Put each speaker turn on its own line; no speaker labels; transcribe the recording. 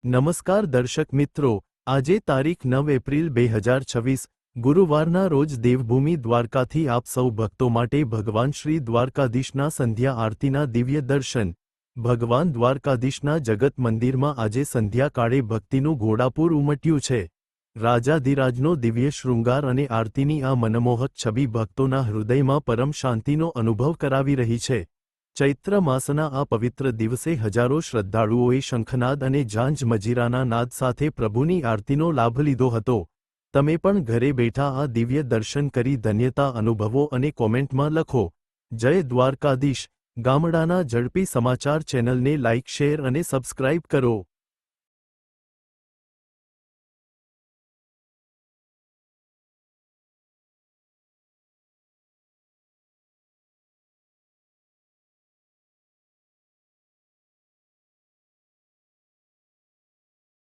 નમસ્કાર દર્શક મિત્રો, આજે તારીખ 9 એપ્રિલ 2026 ગુરુવારના રોજ દેવભૂમિ દ્વારકાથી આપ સૌ ભક્તો માટે ભગવાન શ્રી દ્વારકાધીશના સંધ્યા આરતીના દિવ્ય દર્શન। ભગવાન દ્વારકાધીશના જગત મંદિરમાં આજે સંધ્યાકાળે ભક્તિનું ઘોડાપૂર ઉમટ્યું છે। રાજાધિરાજનો દિવ્ય શૃંગાર અને આરતીની આ મનમોહક છબી ભક્તોના હૃદયમાં પરમ શાંતિનો અનુભવ કરાવી રહી છે। ચૈત્ર માસના આ પવિત્ર દિવસે હજારો શ્રદ્ધાળુઓએ શંખનાદ અને ઝાંઝ મજીરાના નાદ સાથે પ્રભુની આરતીનો લાભ લીધો હતો। તમે પણ ઘરે બેઠા આ દિવ્ય દર્શન કરી ધન્યતા અનુભવો અને કોમેન્ટમાં લખો, જય દ્વારકાધીશ। ગામડાના ઝડપી સમાચાર ચેનલને લાઇક, શેર અને સબસ્ક્રાઇબ કરો।